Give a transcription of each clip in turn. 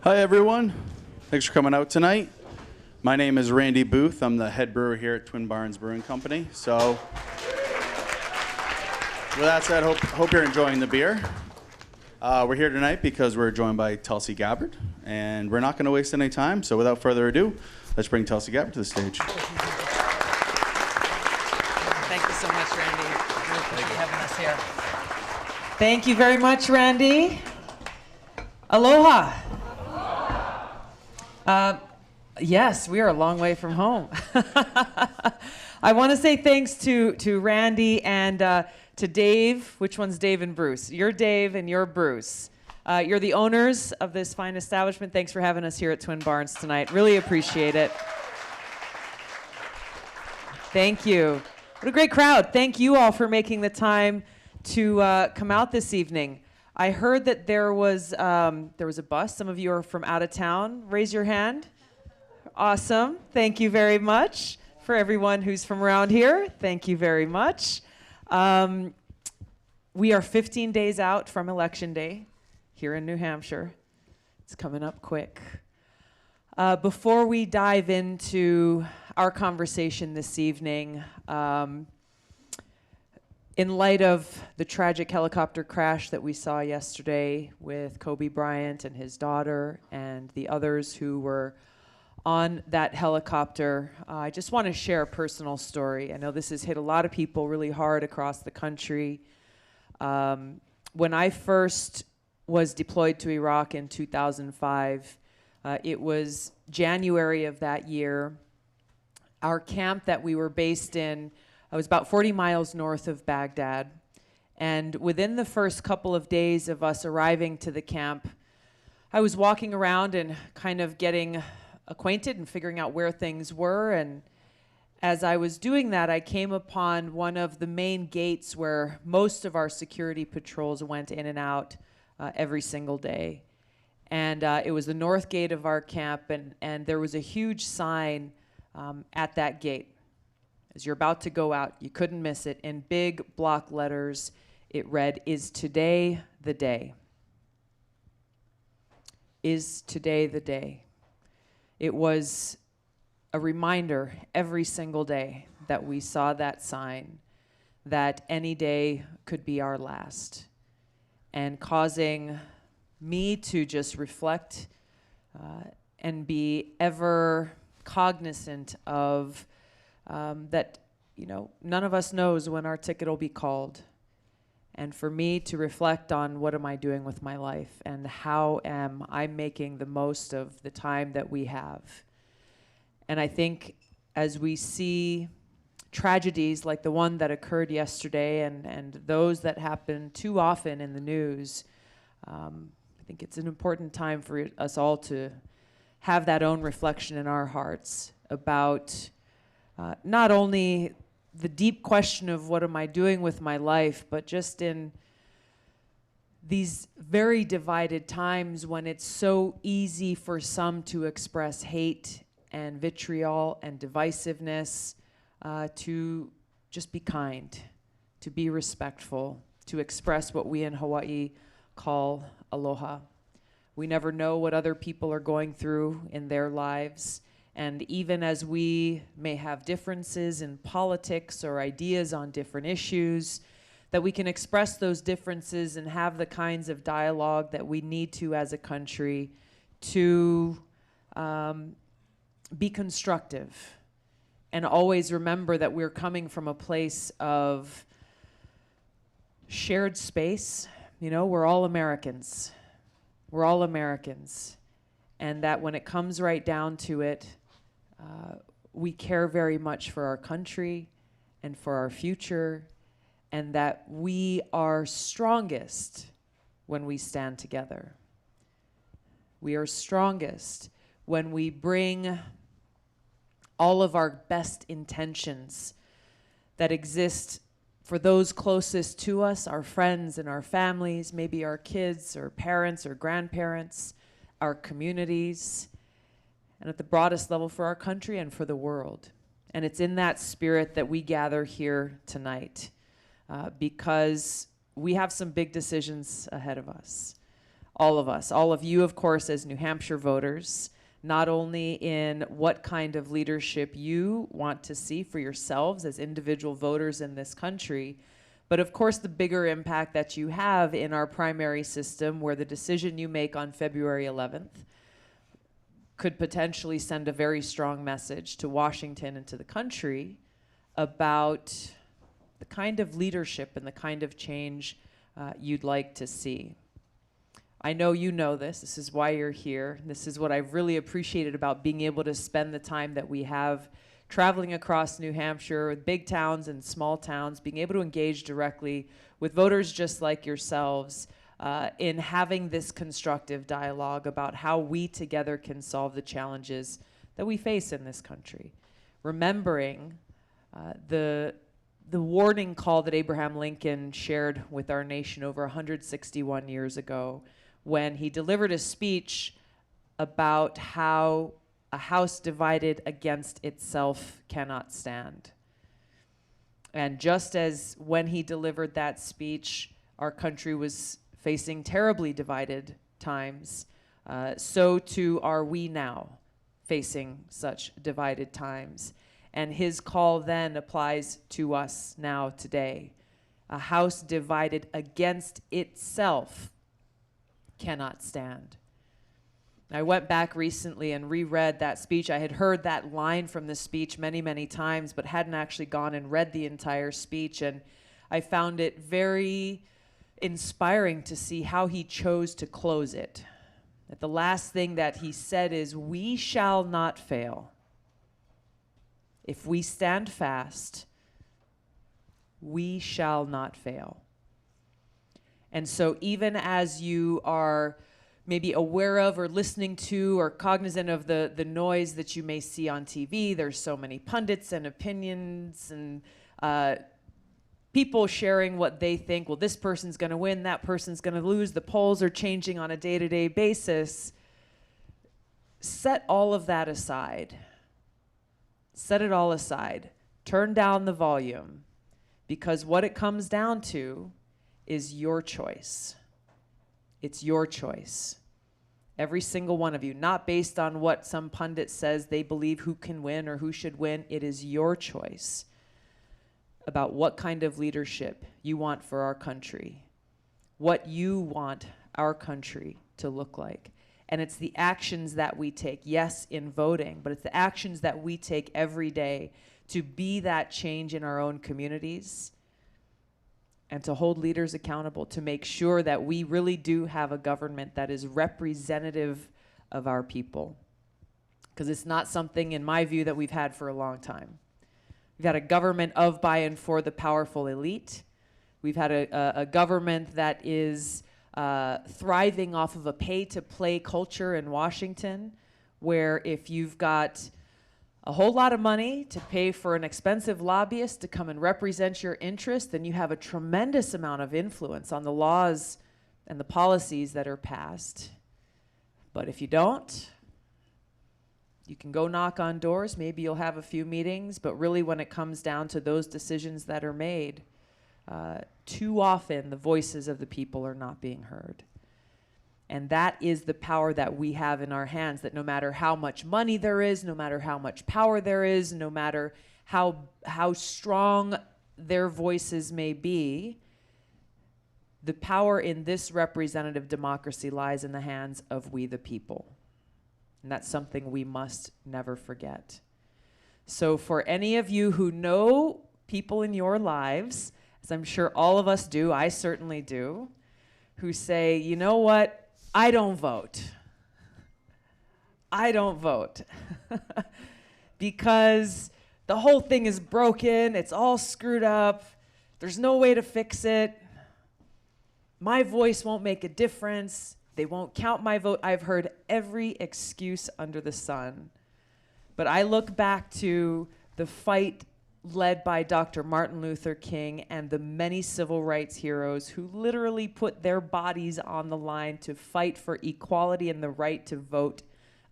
Hi, everyone. Thanks for coming out tonight. My name is Randy Booth. I'm the head brewer here at Twin Barns Brewing Company. So, with that said, hope you're enjoying the beer. We're here tonight because we're joined by Tulsi Gabbard, and we're not going to waste any time. So, without further ado, let's bring Tulsi Gabbard to the stage. Thank you so much, Randy. Really appreciate having us here. Thank you very much, Randy. Aloha. Yes, we are a long way from home. I want to say thanks to Randy and to Dave. Which one's Dave and Bruce? You're Dave and you're Bruce. You're the owners of this fine establishment. Thanks for having us here at Twin Barns tonight. Really appreciate it. Thank you. What a great crowd. Thank you all for making the time to come out this evening. I heard that there was a bus. Some of you are from out of town. Raise your hand. Awesome. Thank you very much. For everyone who's from around here, thank you very much. We are 15 days out from Election Day here in New Hampshire. It's coming up quick. Before we dive into our conversation this evening, in light of the tragic helicopter crash that we saw yesterday with Kobe Bryant and his daughter and the others who were on that helicopter, I just want to share a personal story. I know this has hit a lot of people really hard across the country. When I first was deployed to Iraq in 2005, it was January of that year. Our camp that we were based in was about 40 miles north of Baghdad. And within the first couple of days of us arriving to the camp, I was walking around and kind of getting acquainted and figuring out where things were. And as I was doing that, I came upon one of the main gates where most of our security patrols went in and out every single day. And it was the north gate of our camp, and there was a huge sign at that gate. As you're about to go out, you couldn't miss it. In big block letters, it read, "Is today the day?" Is today the day? It was a reminder every single day that we saw that sign that any day could be our last, and causing me to just reflect and be ever cognizant of that, none of us knows when our ticket will be called. And for me to reflect on what am I doing with my life and how am I making the most of the time that we have. And I think as we see tragedies like the one that occurred yesterday and those that happen too often in the news, I think it's an important time for us all to have that own reflection in our hearts about not only the deep question of what am I doing with my life, but just in these very divided times when it's so easy for some to express hate and vitriol and divisiveness, to just be kind, to be respectful, to express what we in Hawaii call aloha. We never know what other people are going through in their lives. And even as we may have differences in politics or ideas on different issues, that we can express those differences and have the kinds of dialogue that we need to as a country to be constructive. And always remember that we're coming from a place of shared space. We're all Americans. We're all Americans. And that when it comes right down to it, we care very much for our country and for our future, and that we are strongest when we stand together. We are strongest when we bring all of our best intentions that exist for those closest to us, our friends and our families, maybe our kids or parents or grandparents, our communities, and at the broadest level for our country and for the world. And it's in that spirit that we gather here tonight, because we have some big decisions ahead of us. all of us, all of you, of course, as New Hampshire voters, not only in what kind of leadership you want to see for yourselves as individual voters in this country, but of course the bigger impact that you have in our primary system, where the decision you make on February 11th could potentially send a very strong message to Washington and to the country about the kind of leadership and the kind of change you'd like to see. I know you know this. This is why you're here. This is what I've really appreciated about being able to spend the time that we have traveling across New Hampshire with big towns and small towns, being able to engage directly with voters just like yourselves in having this constructive dialogue about how we together can solve the challenges that we face in this country. Remembering the warning call that Abraham Lincoln shared with our nation over 161 years ago, when he delivered a speech about how a house divided against itself cannot stand. And just as when he delivered that speech, our country was facing terribly divided times, so too are we now facing such divided times. And his call then applies to us now today. A house divided against itself cannot stand. I went back recently and reread that speech. I had heard that line from the speech many, many times, but hadn't actually gone and read the entire speech. And I found it very inspiring to see how he chose to close it. That the last thing that he said is, "We shall not fail. If we stand fast, we shall not fail." And so even as you are maybe aware of or listening to or cognizant of the noise that you may see on TV, there's so many pundits and opinions and people sharing what they think, well, this person's going to win, that person's going to lose, the polls are changing on a day-to-day basis. Set all of that aside. Set it all aside. Turn down the volume, because what it comes down to is your choice. It's your choice. Every single one of you, not based on what some pundit says they believe who can win or who should win. It is your choice about what kind of leadership you want for our country, what you want our country to look like. And it's the actions that we take, yes, in voting, but it's the actions that we take every day to be that change in our own communities and to hold leaders accountable, to make sure that we really do have a government that is representative of our people. Because it's not something, in my view, that we've had for a long time. We've had a government of, by, and for the powerful elite. We've had a government that is thriving off of a pay-to-play culture in Washington, where if you've got a whole lot of money to pay for an expensive lobbyist to come and represent your interests, then you have a tremendous amount of influence on the laws and the policies that are passed. But if you don't, you can go knock on doors, maybe you'll have a few meetings, but really when it comes down to those decisions that are made, too often the voices of the people are not being heard. And that is the power that we have in our hands, that no matter how much money there is, no matter how much power there is, no matter how strong their voices may be, the power in this representative democracy lies in the hands of we the people. And that's something we must never forget. So for any of you who know people in your lives, as I'm sure all of us do, I certainly do, who say, you know what? I don't vote. I don't vote. Because the whole thing is broken, it's all screwed up, there's no way to fix it, my voice won't make a difference, they won't count my vote. I've heard every excuse under the sun. But I look back to the fight led by Dr. Martin Luther King and the many civil rights heroes who literally put their bodies on the line to fight for equality and the right to vote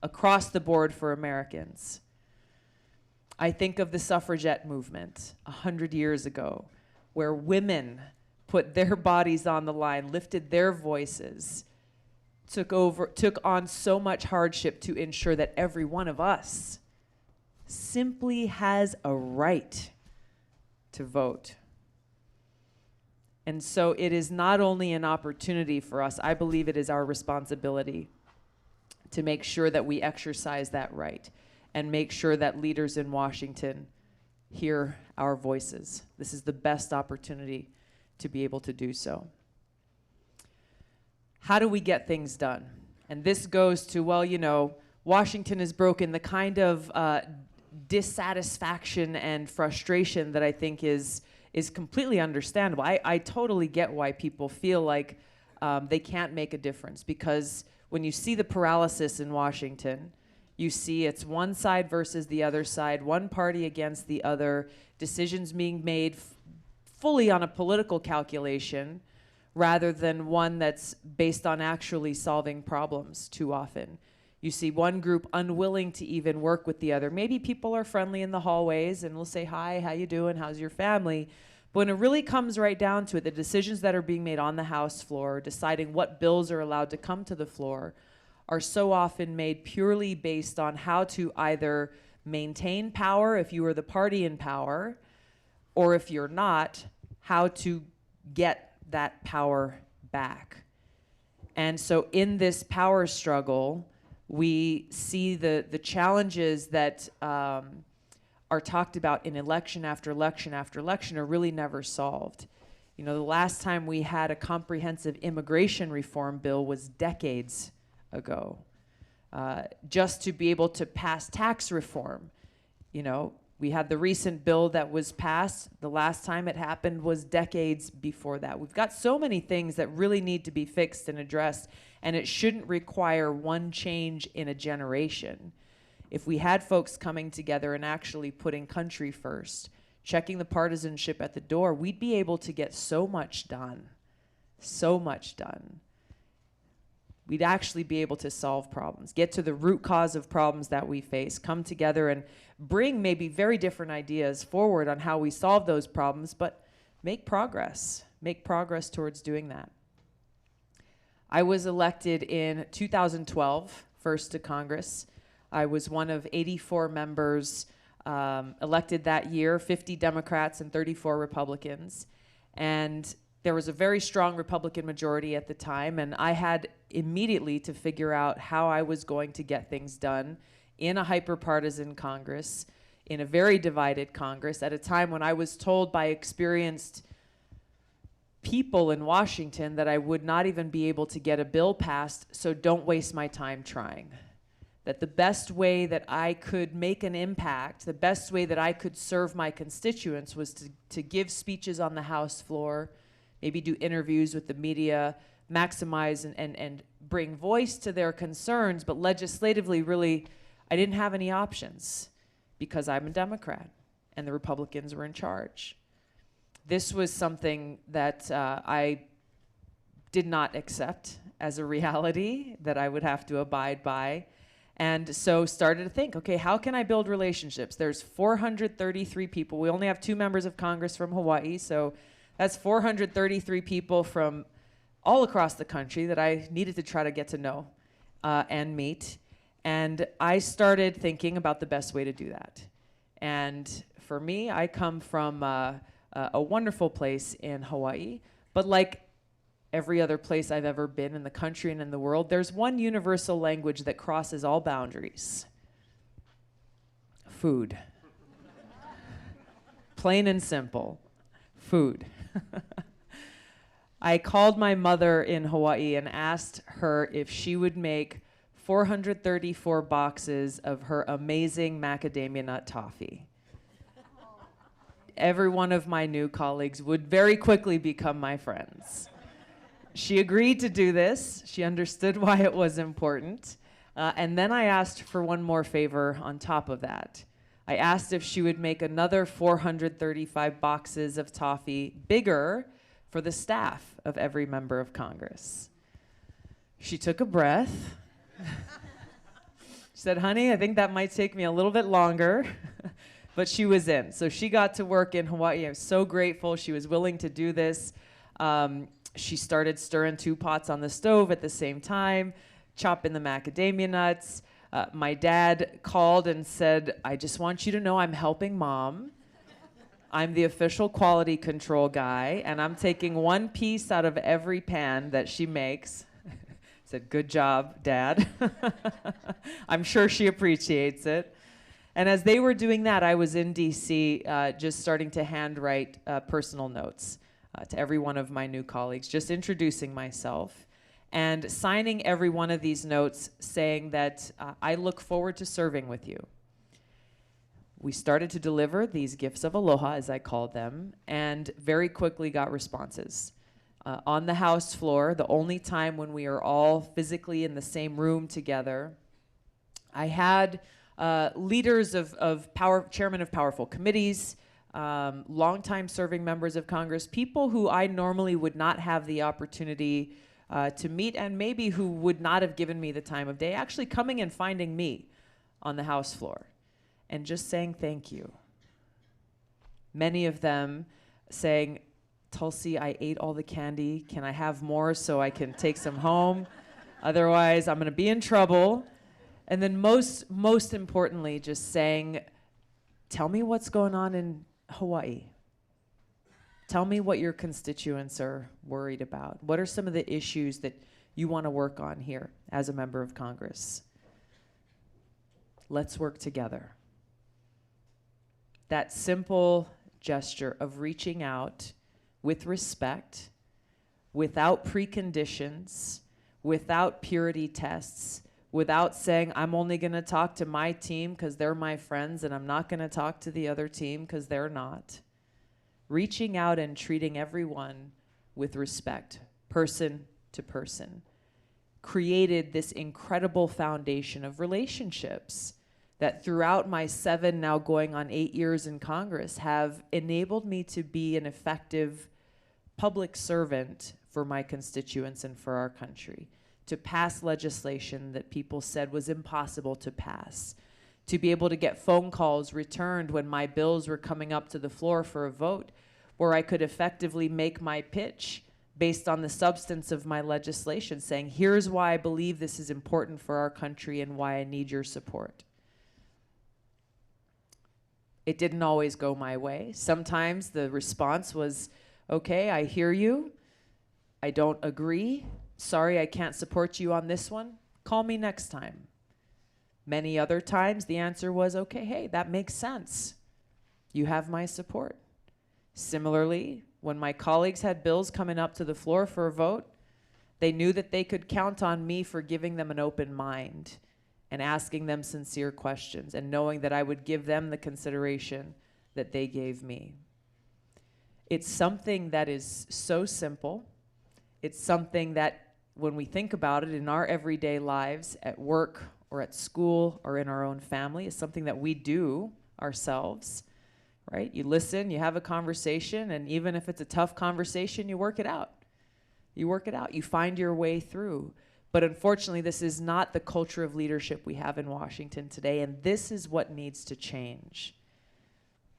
across the board for Americans. I think of the suffragette movement 100 years ago, where women put their bodies on the line, lifted their voices took on so much hardship to ensure that every one of us simply has a right to vote. And so it is not only an opportunity for us, I believe it is our responsibility to make sure that we exercise that right and make sure that leaders in Washington hear our voices. This is the best opportunity to be able to do so. How do we get things done? And this goes to, well, you know, Washington has broken the kind of dissatisfaction and frustration that I think is completely understandable. I totally get why people feel like they can't make a difference, because when you see the paralysis in Washington, you see it's one side versus the other side, one party against the other, decisions being made fully on a political calculation rather than one that's based on actually solving problems too often. You see one group unwilling to even work with the other. Maybe people are friendly in the hallways and will say, hi, how you doing, how's your family? But when it really comes right down to it, the decisions that are being made on the House floor, deciding what bills are allowed to come to the floor, are so often made purely based on how to either maintain power if you are the party in power, or if you're not, how to get that power back. And so in this power struggle, we see the challenges that are talked about in election after election after election are really never solved. You know, the last time we had a comprehensive immigration reform bill was decades ago. Just to be able to pass tax reform, you know, we had the recent bill that was passed. The last time it happened was decades before that. We've got so many things that really need to be fixed and addressed, and it shouldn't require one change in a generation. If we had folks coming together and actually putting country first, checking the partisanship at the door, we'd be able to get so much done. So much done. We'd actually be able to solve problems, get to the root cause of problems that we face, come together and bring maybe very different ideas forward on how we solve those problems, but make progress towards doing that. I was elected in 2012, first to Congress. I was one of 84 members elected that year, 50 Democrats and 34 Republicans. And there was a very strong Republican majority at the time, and I had immediately to figure out how I was going to get things done in a hyper-partisan Congress, in a very divided Congress, at a time when I was told by experienced people in Washington that I would not even be able to get a bill passed, so don't waste my time trying. That the best way that I could make an impact, the best way that I could serve my constituents was to give speeches on the House floor, maybe do interviews with the media, maximize and bring voice to their concerns, but legislatively, really, I didn't have any options because I'm a Democrat and the Republicans were in charge. This was something that I did not accept as a reality that I would have to abide by. And so started to think, okay, how can I build relationships? There's 433 people. We only have 2 members of Congress from Hawaii, so that's 433 people from all across the country that I needed to try to get to know and meet. And I started thinking about the best way to do that. And for me, I come from a wonderful place in Hawaii, but like every other place I've ever been in the country and in the world, there's one universal language that crosses all boundaries. Food. Plain and simple. Food. I called my mother in Hawaii and asked her if she would make 434 boxes of her amazing macadamia nut toffee. Every one of my new colleagues would very quickly become my friends. She agreed to do this. She understood why it was important. And then I asked for one more favor on top of that. I asked if she would make another 435 boxes of toffee, bigger, for the staff of every member of Congress. She took a breath. She said, honey, I think that might take me a little bit longer. But she was in. So she got to work in Hawaii. I was so grateful she was willing to do this. she started stirring 2 pots on the stove at the same time, chopping the macadamia nuts. My dad called and said, I just want you to know I'm helping Mom. I'm the official quality control guy, and I'm taking 1 piece out of every pan that she makes. Said, good job, Dad. I'm sure she appreciates it. And as they were doing that, I was in DC just starting to handwrite personal notes to every one of my new colleagues, just introducing myself and signing every one of these notes saying that I look forward to serving with you. We started to deliver these gifts of aloha, as I called them, and very quickly got responses. On the House floor, the only time when we are all physically in the same room together, I had leaders of chairmen of powerful committees, longtime serving members of Congress, people who I normally would not have the opportunity to meet, and maybe who would not have given me the time of day, actually coming and finding me on the House floor and just saying thank you. Many of them saying, Tulsi, I ate all the candy. Can I have more so I can take some home? Otherwise, I'm going to be in trouble. And then most importantly, just saying, tell me what's going on in Hawaii. Tell me what your constituents are worried about. What are some of the issues that you want to work on here as a member of Congress? Let's work together. That simple gesture of reaching out with respect, without preconditions, without purity tests, without saying, I'm only going to talk to my team because they're my friends and I'm not going to talk to the other team because they're not. Reaching out and treating everyone with respect, person to person, created this incredible foundation of relationships that throughout my 7, now going on 8 years in Congress, have enabled me to be an effective public servant for my constituents and for our country, to pass legislation that people said was impossible to pass, to be able to get phone calls returned when my bills were coming up to the floor for a vote, where I could effectively make my pitch based on the substance of my legislation, saying, here's why I believe this is important for our country and why I need your support. It didn't always go my way. Sometimes the response was, okay, I hear you. I don't agree. Sorry, I can't support you on this one. Call me next time. Many other times the answer was, okay, hey, that makes sense. You have my support. Similarly, when my colleagues had bills coming up to the floor for a vote, they knew that they could count on me for giving them an open mind and asking them sincere questions and knowing that I would give them the consideration that they gave me. It's something that is so simple. It's something that when we think about it in our everyday lives, at work or at school or in our own family, is something that we do ourselves, right? You listen, you have a conversation, and even if it's a tough conversation, you work it out. You work it out. You find your way through. But unfortunately, this is not the culture of leadership we have in Washington today, and this is what needs to change.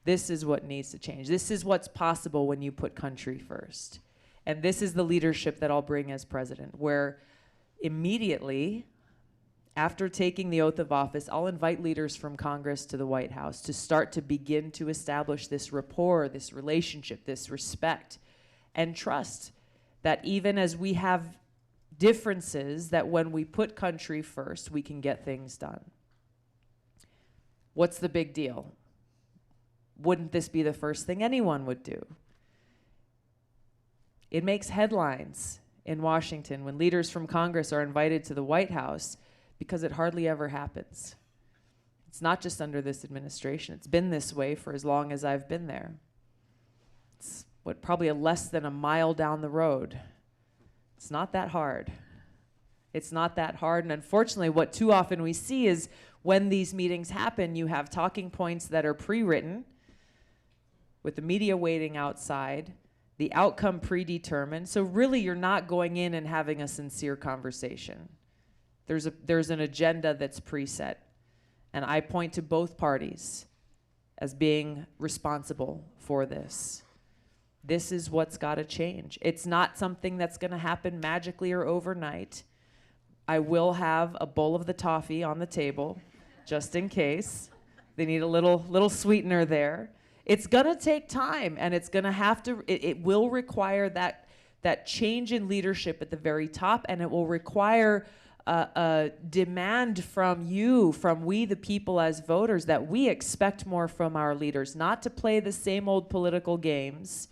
This is what needs to change. This is what's possible when you put country first. And this is the leadership that I'll bring as president, where immediately after taking the oath of office, I'll invite leaders from Congress to the White House to start to begin to establish this rapport, this relationship, this respect and trust, that even as we have differences, that when we put country first, we can get things done. What's the big deal? Wouldn't this be the first thing anyone would do? It makes headlines in Washington when leaders from Congress are invited to the White House, because it hardly ever happens. It's not just under this administration. It's been this way for as long as I've been there. It's probably less than a mile down the road. It's not that hard. It's not that hard. And unfortunately, what too often we see is when these meetings happen, you have talking points that are pre-written with the media waiting outside, the outcome predetermined. So really, you're not going in and having a sincere conversation. There's an agenda that's preset. And I point to both parties as being responsible for this. This is what's got to change. It's not something that's going to happen magically or overnight. I will have a bowl of the toffee on the table, just in case. They need a little sweetener there. It's going to take time, and it's going to have to, it will require that change in leadership at the very top, and it will require a demand from you, from we the people as voters, that we expect more from our leaders, not to play the same old political games,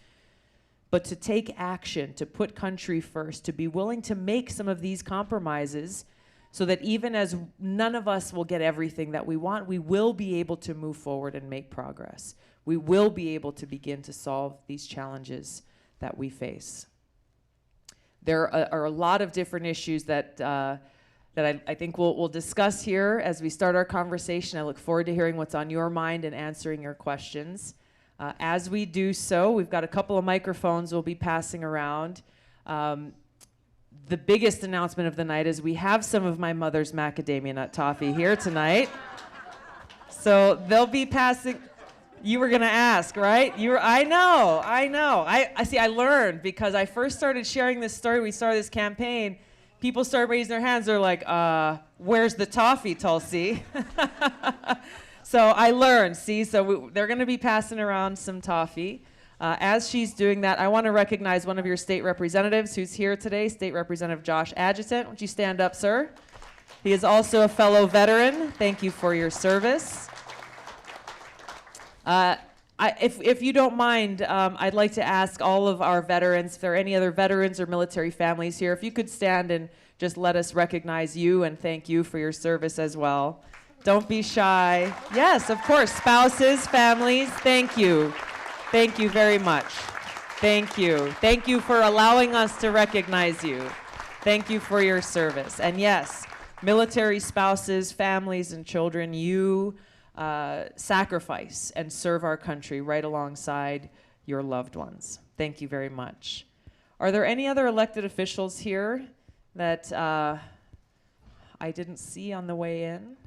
but to take action, to put country first, to be willing to make some of these compromises so that even as none of us will get everything that we want, we will be able to move forward and make progress. We will be able to begin to solve these challenges that we face. There are a lot of different issues that I think we'll discuss here as we start our conversation. I look forward to hearing what's on your mind and answering your questions. As we do so, we've got a couple of microphones we'll be passing around. The biggest announcement of the night is we have some of my mother's macadamia nut toffee here tonight. So they'll be passing. You were gonna ask, right? I know. I see. I learned because I first started sharing this story. We started this campaign. People started raising their hands. They're like, "Where's the toffee, Tulsi?" So I learned. See, so they're gonna be passing around some toffee. As she's doing that, I want to recognize one of your state representatives who's here today, State Representative Josh Adjutant. Won't you stand up, sir? He is also a fellow veteran. Thank you for your service. If you don't mind, I'd like to ask all of our veterans, if there are any other veterans or military families here, if you could stand and just let us recognize you and thank you for your service as well. Don't be shy. Yes, of course, spouses, families, thank you. Thank you very much. Thank you. Thank you for allowing us to recognize you. Thank you for your service. And yes, military spouses, families, and children, you sacrifice and serve our country right alongside your loved ones. Thank you very much. Are there any other elected officials here that I didn't see on the way in?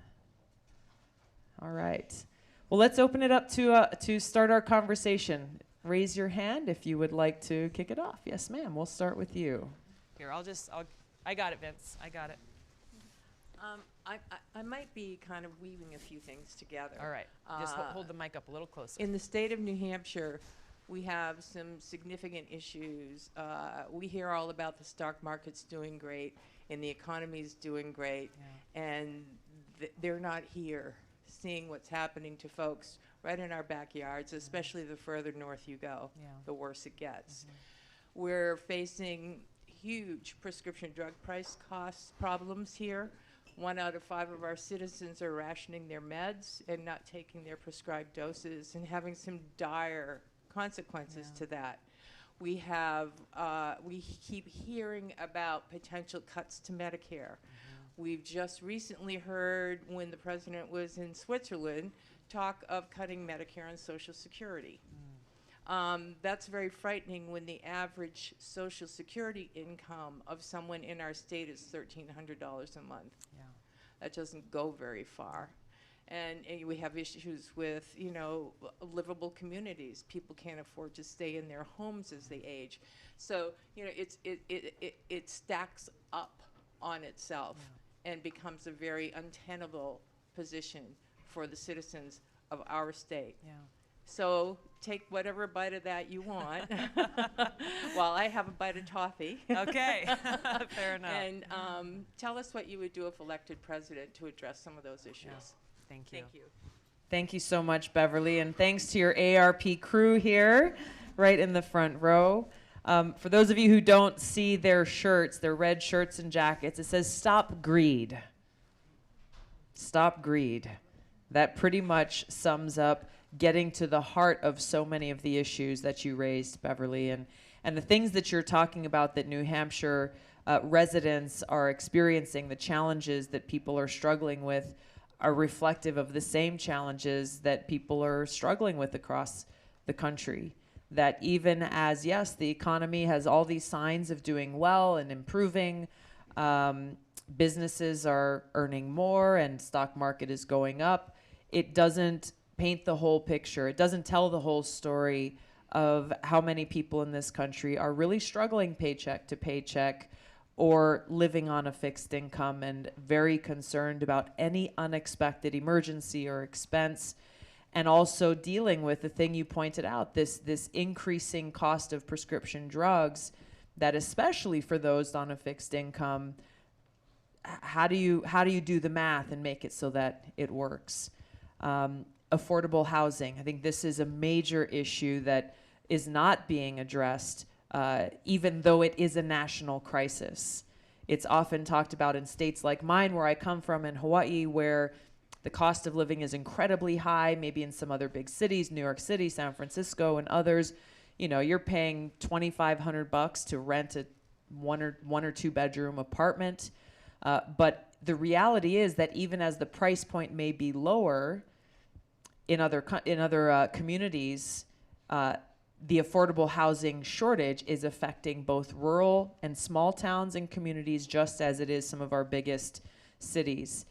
All right. Well, let's open it up to start our conversation. Raise your hand if you would like to kick it off. Yes, ma'am. We'll start with you. Here, I got it, Vince. I got it. I might be kind of weaving a few things together. All right. Just hold the mic up a little closer. In the state of New Hampshire, we have some significant issues. We hear all about the stock market's doing great and the economy's doing great, and they're not here seeing what's happening to folks right in our backyards, especially the further north you go, the worse it gets. We're facing huge prescription drug price cost problems here. 1 out of 5 of our citizens are rationing their meds and not taking their prescribed doses and having some dire consequences to that. We keep hearing about potential cuts to Medicare. We've just recently heard, when the president was in Switzerland, talk of cutting Medicare and Social Security. That's very frightening when the average Social Security income of someone in our state is $1,300 a month. That doesn't go very far. And we have issues with, livable communities. People can't afford to stay in their homes as they age. So, it stacks up on itself and becomes a very untenable position for the citizens of our state. So take whatever bite of that you want while I have a bite of toffee. Okay, fair enough. And tell us what you would do if elected president to address some of those issues. Thank you. Thank you. Thank you so much, Beverly, and thanks to your ARP crew here, right in the front row. For those of you who don't see their shirts, their red shirts and jackets, it says "Stop Greed." Stop greed. That pretty much sums up getting to the heart of so many of the issues that you raised, Beverly, and the things that you're talking about that New Hampshire residents are experiencing, the challenges that people are struggling with, are reflective of the same challenges that people are struggling with across the country. That even as, yes, the economy has all these signs of doing well and improving, businesses are earning more and stock market is going up, it doesn't paint the whole picture. It doesn't tell the whole story of how many people in this country are really struggling paycheck to paycheck or living on a fixed income and very concerned about any unexpected emergency or expense, and also dealing with the thing you pointed out, this increasing cost of prescription drugs that, especially for those on a fixed income, how do you do the math and make it so that it works? Affordable housing. I think this is a major issue that is not being addressed, even though it is a national crisis. It's often talked about in states like mine, where I come from, in Hawaii, where the cost of living is incredibly high, maybe in some other big cities, New York City, San Francisco, and others. You know, you're paying $2,500 to rent a one or two bedroom apartment. But the reality is that even as the price point may be lower in other communities, the affordable housing shortage is affecting both rural and small towns and communities, just as it is some of our biggest cities.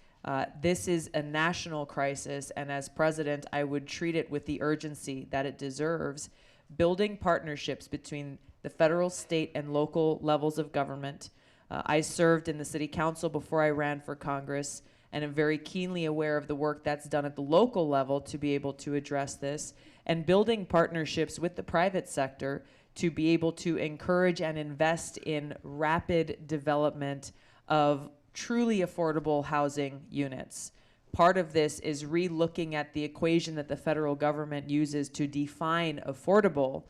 This is a national crisis, and as president, I would treat it with the urgency that it deserves, building partnerships between the federal, state, and local levels of government. I served in the city council before I ran for Congress, and am very keenly aware of the work that's done at the local level to be able to address this, and building partnerships with the private sector to be able to encourage and invest in rapid development of truly affordable housing units. Part of this is re-looking at the equation that the federal government uses to define affordable,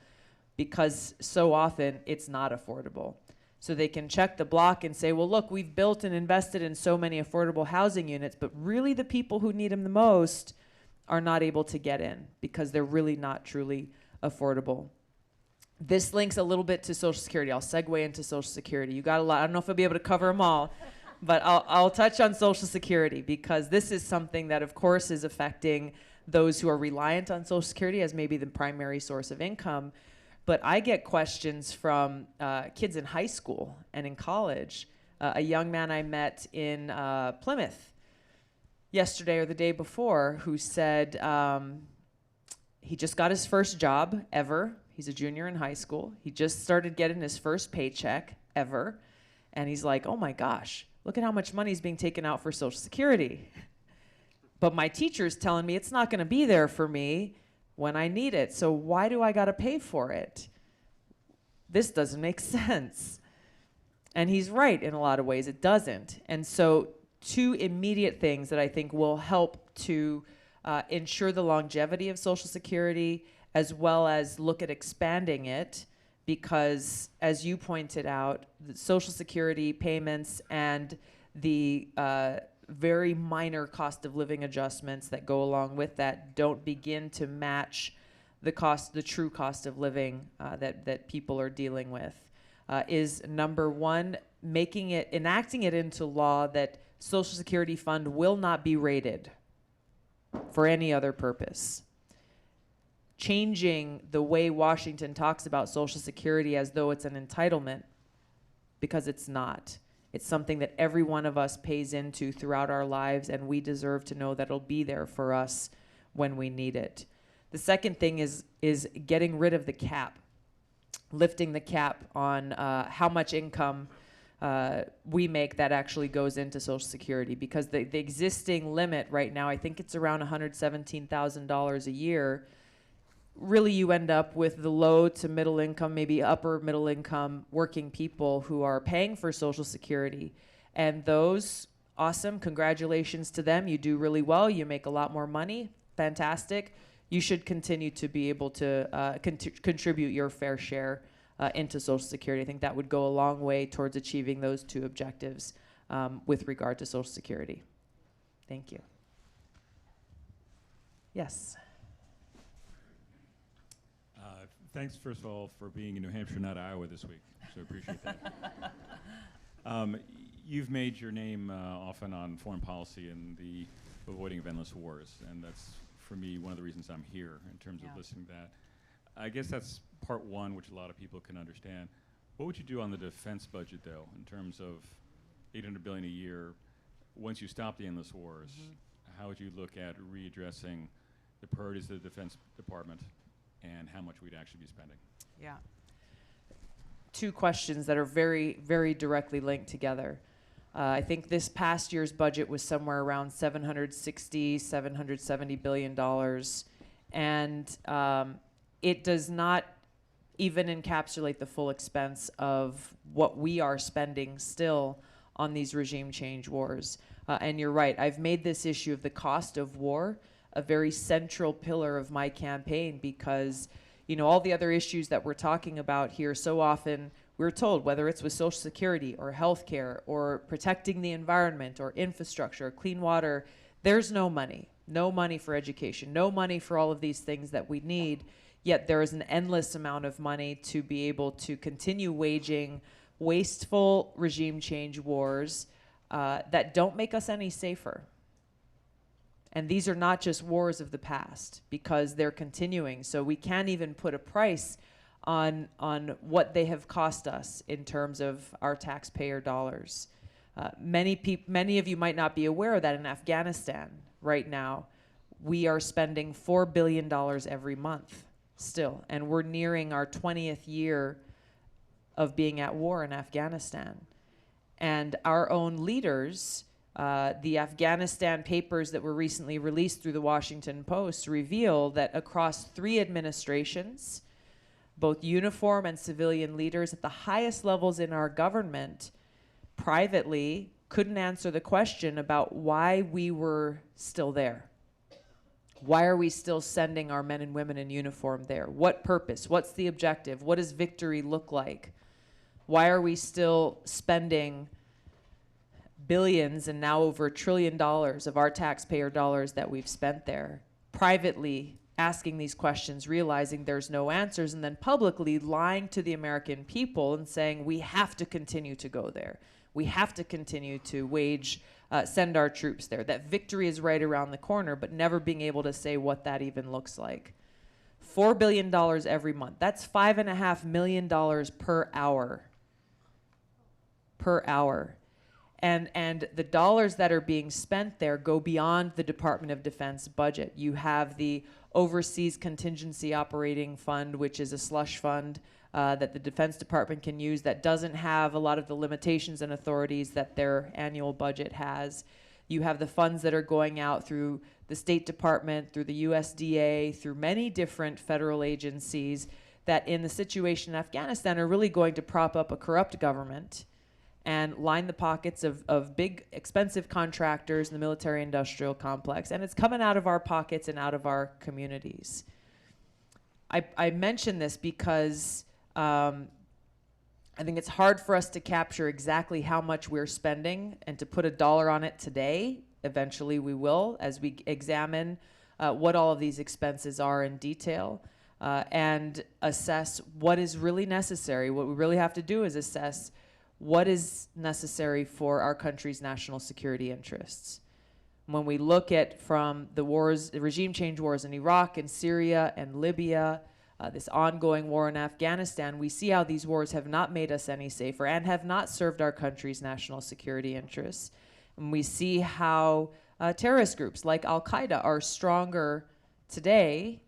because so often it's not affordable. So they can check the block and say, well, look, we've built and invested in so many affordable housing units, but really the people who need them the most are not able to get in because they're really not truly affordable. This links a little bit to Social Security. I'll segue into Social Security. You got a lot. I don't know if I'll be able to cover them all, but I'll touch on Social Security, because this is something that, of course, is affecting those who are reliant on Social Security as maybe the primary source of income. But I get questions from kids in high school and in college. A young man I met in Plymouth yesterday or the day before who said he just got his first job ever. He's a junior in high school. He just started getting his first paycheck ever. And he's like, oh my gosh, look at how much money is being taken out for Social Security. But my teacher's telling me it's not going to be there for me when I need it. So why do I got to pay for it? This doesn't make sense. And he's right in a lot of ways. It doesn't. And so two immediate things that I think will help to ensure the longevity of Social Security, as well as look at expanding it, because as you pointed out, the Social Security payments and the very minor cost of living adjustments that go along with that don't begin to match the true cost of living that people are dealing with, is number one, enacting it into law that Social Security fund will not be rated for any other purpose. Changing the way Washington talks about Social Security as though it's an entitlement, because it's not. It's something that every one of us pays into throughout our lives, and we deserve to know that it'll be there for us when we need it. The second thing is getting rid of the cap, lifting the cap on how much income we make that actually goes into Social Security, because the existing limit right now, I think it's around $117,000 a year. Really, you end up with the low to middle income, maybe upper middle income working people who are paying for Social Security. And those, awesome, congratulations to them. You do really well. You make a lot more money. Fantastic. You should continue to be able to contribute your fair share into Social Security. I think that would go a long way towards achieving those two objectives with regard to Social Security. Thank you. Yes. Thanks, first of all, for being in New Hampshire, not Iowa this week. So I appreciate that. You've made your name often on foreign policy and the avoiding of endless wars, and that's, for me, one of the reasons I'm here in terms of listening to that. I guess that's part one, which a lot of people can understand. What would you do on the defense budget, though, in terms of $800 billion a year? Once you stop the endless wars, how would you look at readdressing the priorities of the Defense Department and how much we'd actually be spending? Yeah. Two questions that are very, very directly linked together. I think this past year's budget was somewhere around $770 billion. And it does not even encapsulate the full expense of what we are spending still on these regime change wars. And you're right, I've made this issue of the cost of war a very central pillar of my campaign because, you know, all the other issues that we're talking about here, so often we're told, whether it's with Social Security or healthcare or protecting the environment or infrastructure, clean water, there's no money for education, no money for all of these things that we need, yet there is an endless amount of money to be able to continue waging wasteful regime change wars that don't make us any safer. And these are not just wars of the past because they're continuing. So we can't even put a price on what they have cost us in terms of our taxpayer dollars. Many of you might not be aware that in Afghanistan right now, we are spending $4 billion every month still. And we're nearing our 20th year of being at war in Afghanistan. And our own leaders, the Afghanistan papers that were recently released through the Washington Post reveal that across 3 administrations, both uniform and civilian leaders at the highest levels in our government privately couldn't answer the question about why we were still there. Why are we still sending our men and women in uniform there? What purpose? What's the objective? What does victory look like? Why are we still spending billions and now over $1 trillion of our taxpayer dollars that we've spent there, privately asking these questions, realizing there's no answers, and then publicly lying to the American people and saying we have to continue to go there. We have to continue to send our troops there. That victory is right around the corner, but never being able to say what that even looks like. $4 billion every month. That's $5.5 million per hour. Per hour. And the dollars that are being spent there go beyond the Department of Defense budget. You have the Overseas Contingency Operating Fund, which is a slush fund that the Defense Department can use that doesn't have a lot of the limitations and authorities that their annual budget has. You have the funds that are going out through the State Department, through the USDA, through many different federal agencies that in the situation in Afghanistan are really going to prop up a corrupt government and line the pockets of big, expensive contractors in the military-industrial complex. And it's coming out of our pockets and out of our communities. I mention this because I think it's hard for us to capture exactly how much we're spending and to put a dollar on it today. Eventually we will, as we examine what all of these expenses are in detail and assess what is really necessary. What we really have to do is assess what is necessary for our country's national security interests. When we look at from the wars, the regime change wars in Iraq and Syria and Libya, this ongoing war in Afghanistan, we see how these wars have not made us any safer and have not served our country's national security interests. And we see how terrorist groups like Al-Qaeda are stronger today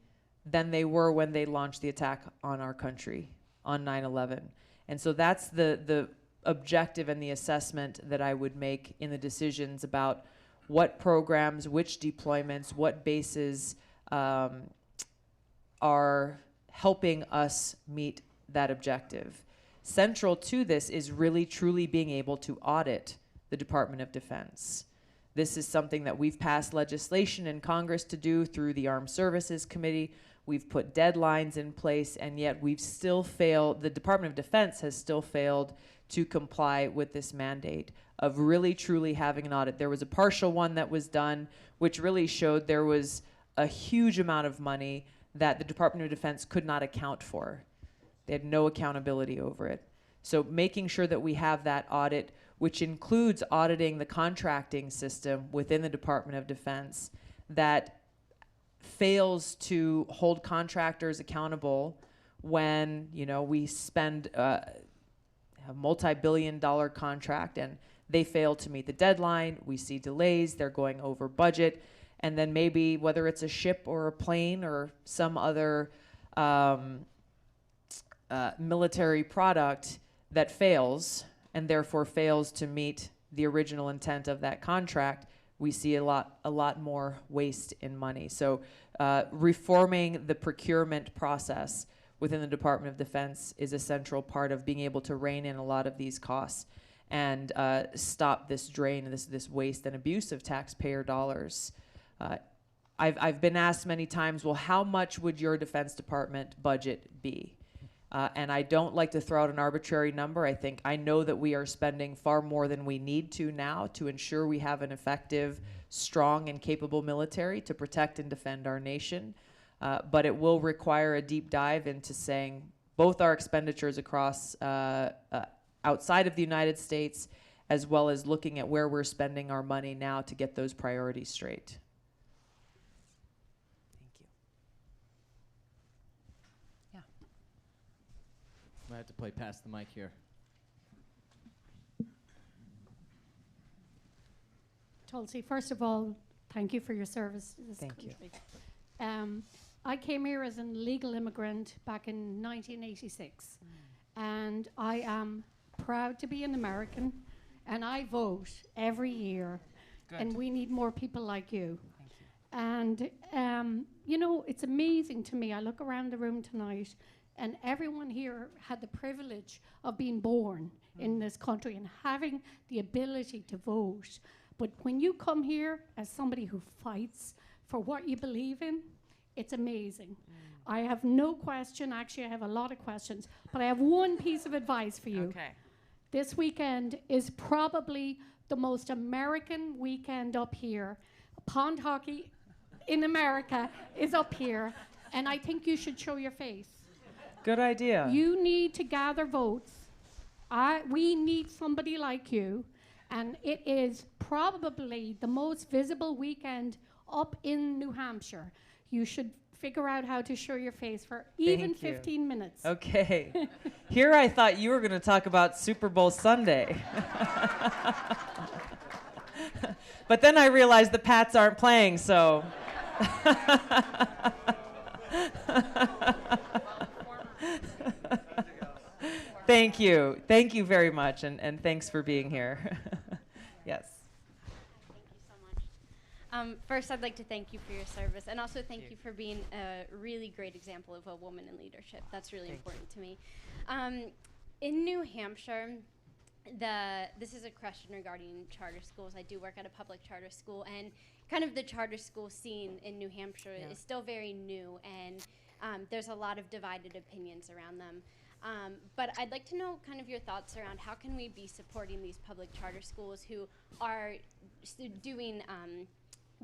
than they were when they launched the attack on our country on 9/11. And so that's the objective and the assessment that I would make in the decisions about what programs, which deployments, what bases are helping us meet that objective. Central to this is really truly being able to audit the Department of Defense. This is something that we've passed legislation in Congress to do through the Armed Services Committee. We've put deadlines in place, and yet we've still failed, the Department of Defense has still failed to comply with this mandate of really truly having an audit. There was a partial one that was done, which really showed there was a huge amount of money that the Department of Defense could not account for. They had no accountability over it. So making sure that we have that audit, which includes auditing the contracting system within the Department of Defense that fails to hold contractors accountable when, you know, we spend a multi-billion-dollar contract and they fail to meet the deadline. We see delays, they're going over budget, and then maybe whether it's a ship or a plane or some other military product that fails and therefore fails to meet the original intent of that contract, we see a lot more waste in money. So reforming the procurement process within the Department of Defense is a central part of being able to rein in a lot of these costs and stop this drain, this waste and abuse of taxpayer dollars. I've been asked many times, well, how much would your Defense Department budget be? And I don't like to throw out an arbitrary number. I know that we are spending far more than we need to now to ensure we have an effective, strong, and capable military to protect and defend our nation. But it will require a deep dive into saying both our expenditures across outside of the United States, as well as looking at where we're spending our money now to get those priorities straight. I have to play past the mic here. Tulsi, first of all, thank you for your service to this country. I came here as an illegal immigrant back in 1986, and I am proud to be an American, and I vote every year. Good. And we need more people like you. Thank you. And you know, it's amazing to me. I look around the room tonight, and everyone here had the privilege of being born in this country and having the ability to vote. But when you come here as somebody who fights for what you believe in, it's amazing. I have no question. Actually, I have a lot of questions. But I have one piece of advice for you. Okay. This weekend is probably the most American weekend up here. Pond hockey in America is up here. And I think you should show your face. Good idea. You need to gather votes. We need somebody like you. And it is probably the most visible weekend up in New Hampshire. You should figure out how to show your face for even 15 minutes. Okay. Here I thought you were going to talk about Super Bowl Sunday. But then I realized the Pats aren't playing, so. Thank you. Thank you very much, and thanks for being here. Yes. Thank you so much. First, I'd like to thank you for your service, and also thank you for being a really great example of a woman in leadership. That's really important to me. In New Hampshire, this is a question regarding charter schools. I do work at a public charter school, and kind of the charter school scene in New Hampshire is still very new, and there's a lot of divided opinions around them. But I'd like to know kind of your thoughts around how can we be supporting these public charter schools who are doing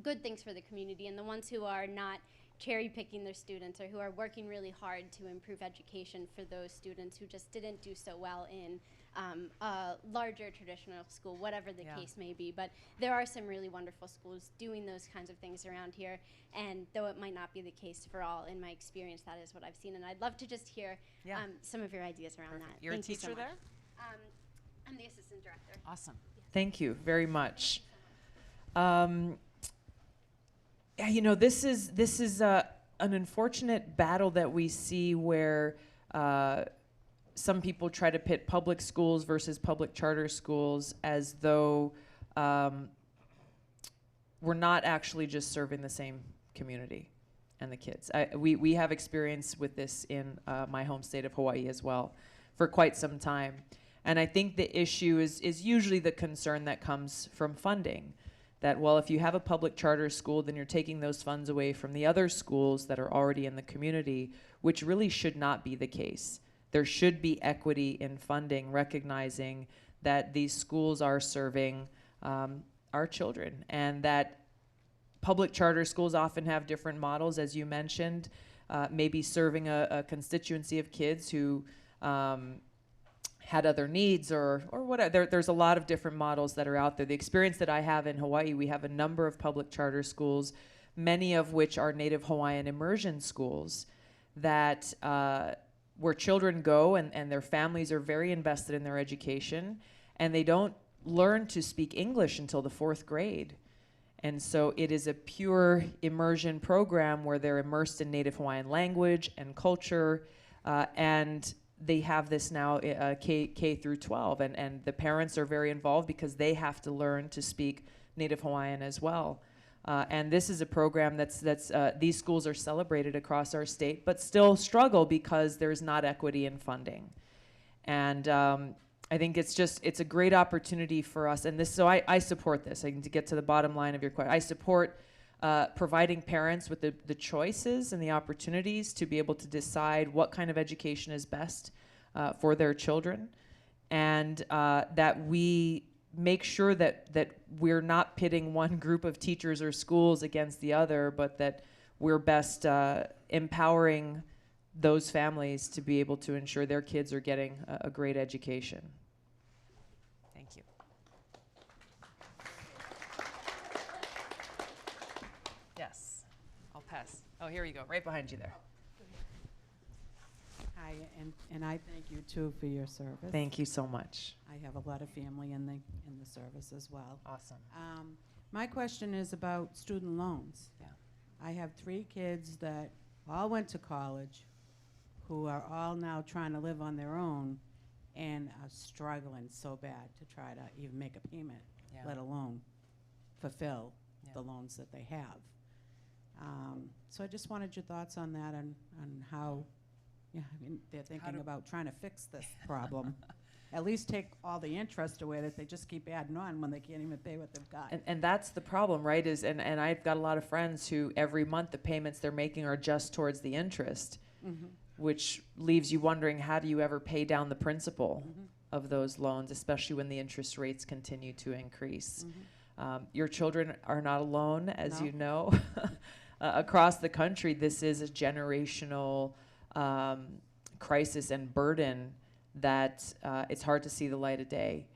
good things for the community, and the ones who are not cherry picking their students or who are working really hard to improve education for those students who just didn't do so well in a larger traditional school, whatever the case may be. But there are some really wonderful schools doing those kinds of things around here, and though it might not be the case for all, in my experience, that is what I've seen, and I'd love to just hear some of your ideas around that. You're Thank a teacher you so there? I'm the assistant director. Awesome. Thank you very much. Yeah, you know, this is an unfortunate battle that we see where some people try to pit public schools versus public charter schools as though we're not actually just serving the same community and the kids. We have experience with this in my home state of Hawaii as well for quite some time. And I think the issue is usually the concern that comes from funding. That, well, if you have a public charter school, then you're taking those funds away from the other schools that are already in the community, which really should not be the case. There should be equity in funding, recognizing that these schools are serving our children, and that public charter schools often have different models, as you mentioned, maybe serving a constituency of kids who had other needs or whatever. There's a lot of different models that are out there. The experience that I have in Hawaii, we have a number of public charter schools, many of which are Native Hawaiian immersion schools that where children go and their families are very invested in their education, and they don't learn to speak English until the 4th grade. And so it is a pure immersion program where they're immersed in Native Hawaiian language and culture, and they have this now K through 12, and the parents are very involved because they have to learn to speak Native Hawaiian as well. And this is a program that's these schools are celebrated across our state, but still struggle because there's not equity in funding. And I think it's a great opportunity for us. And so I support this. To get to the bottom line of your question, I support providing parents with the choices and the opportunities to be able to decide what kind of education is best for their children, and that we make sure that we're not pitting one group of teachers or schools against the other, but that we're best empowering those families to be able to ensure their kids are getting a great education. Thank you. Yes, I'll pass. Oh, here you go, right behind you there. Hi, and I thank you too for your service. Thank you so much. I have a lot of family in the service as well. Awesome. My question is about student loans. Yeah. I have 3 kids that all went to college, who are all now trying to live on their own and are struggling so bad to try to even make a payment, Yeah. let alone fulfill Yeah. the loans that they have. So I just wanted your thoughts on that, on how, yeah, I mean, they're thinking about trying to fix this problem. At least take all the interest away that they just keep adding on when they can't even pay what they've got. And that's the problem, right? And I've got a lot of friends who every month the payments they're making are just towards the interest, which leaves you wondering, how do you ever pay down the principal of those loans, especially when the interest rates continue to increase? Your children are not alone, as you know. Across the country, this is a generational crisis and burden that it's hard to see the light of day.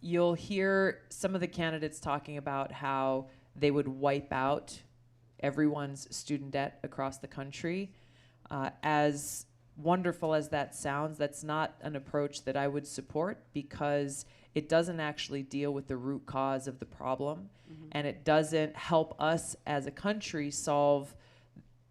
You'll hear some of the candidates talking about how they would wipe out everyone's student debt across the country. As wonderful as that sounds, that's not an approach that I would support, because it doesn't actually deal with the root cause of the problem, and it doesn't help us as a country solve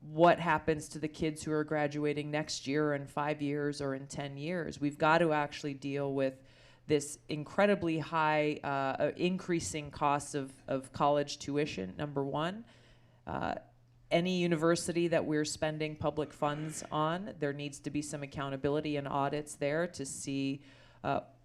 what happens to the kids who are graduating next year, or in 5 years, or in 10 years. We've got to actually deal with this incredibly high increasing costs of college tuition, number one. Any university that we're spending public funds on, there needs to be some accountability and audits there to see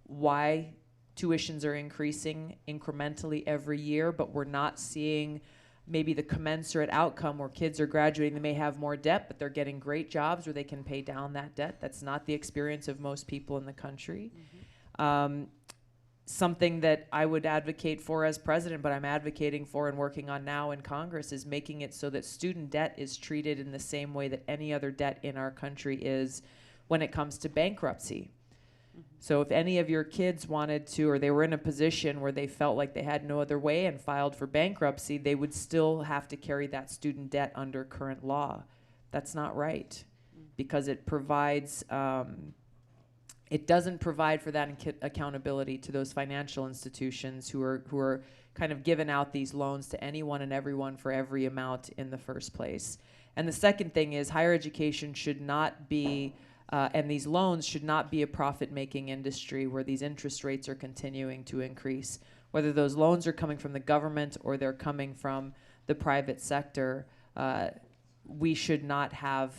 why tuitions are increasing incrementally every year, but we're not seeing maybe the commensurate outcome where kids are graduating. They may have more debt, but they're getting great jobs where they can pay down that debt. That's not the experience of most people in the country. Something that I would advocate for as president, but I'm advocating for and working on now in Congress, is making it so that student debt is treated in the same way that any other debt in our country is when it comes to bankruptcy. So if any of your kids wanted to, or they were in a position where they felt like they had no other way and filed for bankruptcy, they would still have to carry that student debt under current law. That's not right, because it provides, it doesn't provide for that accountability to those financial institutions who are kind of giving out these loans to anyone and everyone for every amount in the first place. And the second thing is, higher education should not be and these loans should not be a profit-making industry where these interest rates are continuing to increase. Whether those loans are coming from the government or they're coming from the private sector, we should not have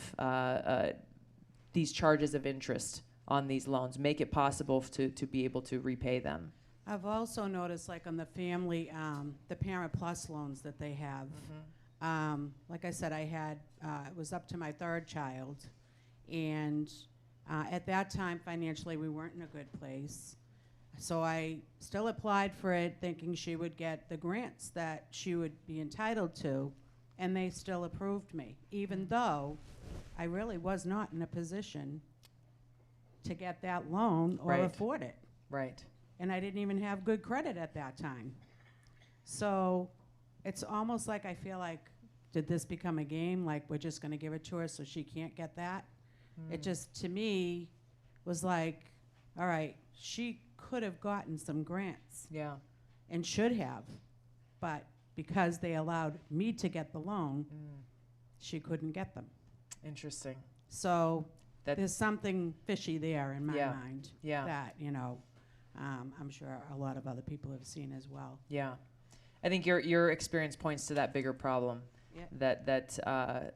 these charges of interest on these loans. Make it possible to be able to repay them. I've also noticed, like on the family, the Parent Plus loans that they have. Like I said, I had, it was up to my 3rd child. And at that time, financially, we weren't in a good place. So I still applied for it, thinking she would get the grants that she would be entitled to, and they still approved me, even though I really was not in a position to get that loan or afford it. Right. And I didn't even have good credit at that time. So it's almost like I feel like, did this become a game? Like, we're just going to give it to her so she can't get that? It just, to me, was like, all right, she could have gotten some grants. Yeah. And should have, but because they allowed me to get the loan, she couldn't get them. Interesting. So That- there's something fishy there in my Yeah. mind Yeah. that, I'm sure a lot of other people have seen as well. Yeah. I think your experience points to that bigger problem. Yeah. That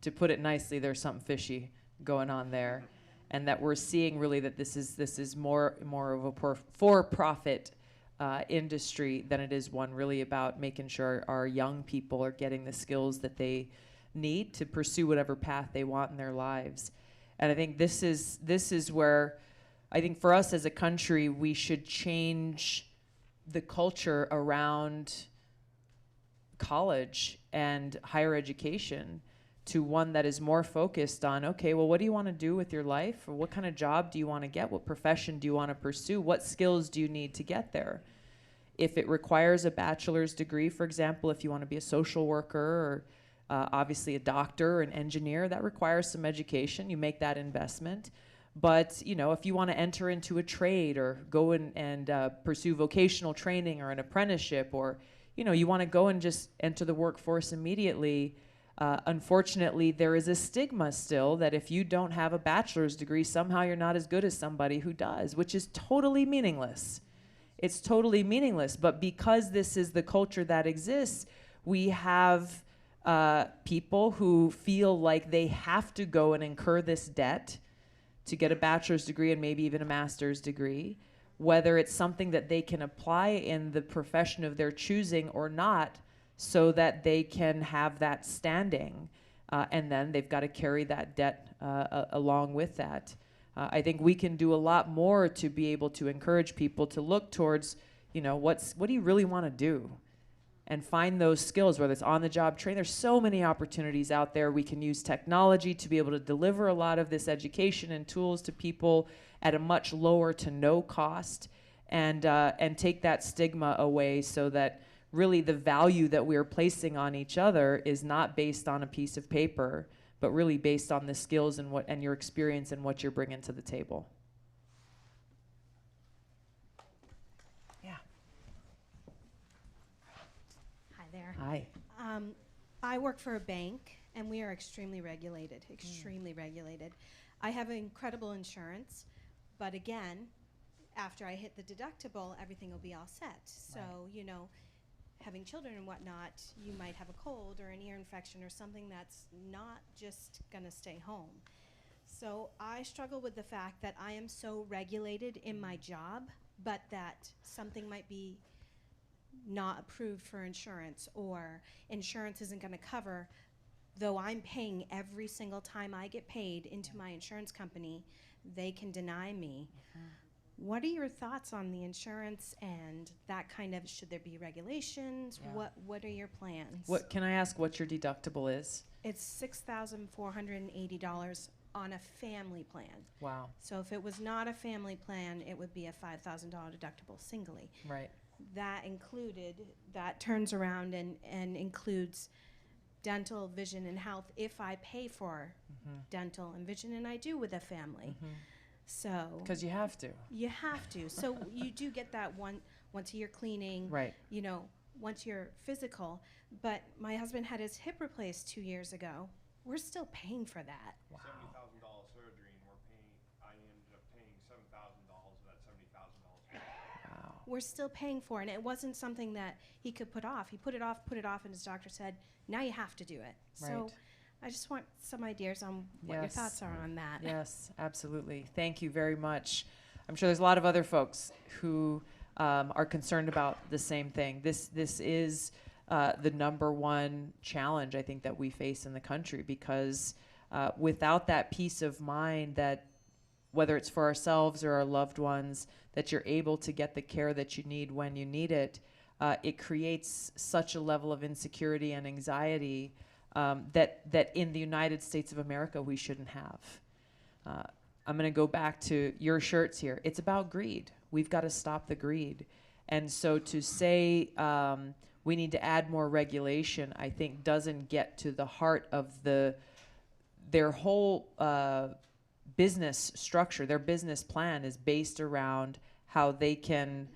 to put it nicely, there's something fishy going on there, and that we're seeing really that this is more of a for-profit industry than it is one really about making sure our young people are getting the skills that they need to pursue whatever path they want in their lives. And I think this is where I think for us as a country, we should change the culture around college and higher education to one that is more focused on, okay, well, what do you want to do with your life? Or what kind of job do you want to get? What profession do you want to pursue? What skills do you need to get there? If it requires a bachelor's degree, for example, if you want to be a social worker or obviously a doctor or an engineer, that requires some education. You make that investment. But if you want to enter into a trade or go and pursue vocational training or an apprenticeship, or you want to go and just enter the workforce immediately, unfortunately, there is a stigma still that if you don't have a bachelor's degree, somehow you're not as good as somebody who does, which is totally meaningless. It's totally meaningless. But because this is the culture that exists, we have people who feel like they have to go and incur this debt to get a bachelor's degree and maybe even a master's degree, whether it's something that they can apply in the profession of their choosing or not, so that they can have that standing. And then they've got to carry that debt along with that. I think we can do a lot more to be able to encourage people to look towards, what do you really want to do? And find those skills, whether it's on-the-job training. There's so many opportunities out there. We can use technology to be able to deliver a lot of this education and tools to people at a much lower to no cost, and take that stigma away, so that really the value that we're placing on each other is not based on a piece of paper, but really based on the skills and your experience and what you're bringing to the table. There. Hi. I work for a bank, and we are extremely regulated, regulated. I have incredible insurance, but again, after I hit the deductible, everything will be all set. So, having children and whatnot, you might have a cold or an ear infection or something that's not just going to stay home. So I struggle with the fact that I am so regulated in my job, but that something might be not approved for insurance, or insurance isn't going to cover, though I'm paying every single time I get paid into my insurance company, they can deny me. What are your thoughts on the insurance and that kind of, should there be regulations? Yeah. What are your plans? What can I ask what your deductible is? It's $6,480 on a family plan. Wow. So if it was not a family plan, it would be a $5,000 deductible singly. Right. That turns around and includes dental, vision, and health if I pay for dental and vision, and I do with a family. So Because you have to. you have to. So you do get that once a year cleaning, Right. Once you're physical. But my husband had his hip replaced 2 years ago. We're still paying for that. Wow. $70,000 surgery, and I ended up paying $7,000 of that $70,000. Wow. We're still paying for it, and it wasn't something that he could put off. He put it off, and his doctor said, now you have to do it. So Right. I just want some ideas on what your Yes. thoughts are on that. Yes, absolutely. Thank you very much. I'm sure there's a lot of other folks who are concerned about the same thing. This is the number one challenge I think that we face in the country, because without that peace of mind that whether it's for ourselves or our loved ones, that you're able to get the care that you need when you need it, it creates such a level of insecurity and anxiety that in the United States of America we shouldn't have. I'm going to go back to your shirts here. It's about greed. We've got to stop the greed. And so to say we need to add more regulation, I think doesn't get to the heart of their whole business structure. Their business plan is based around how they can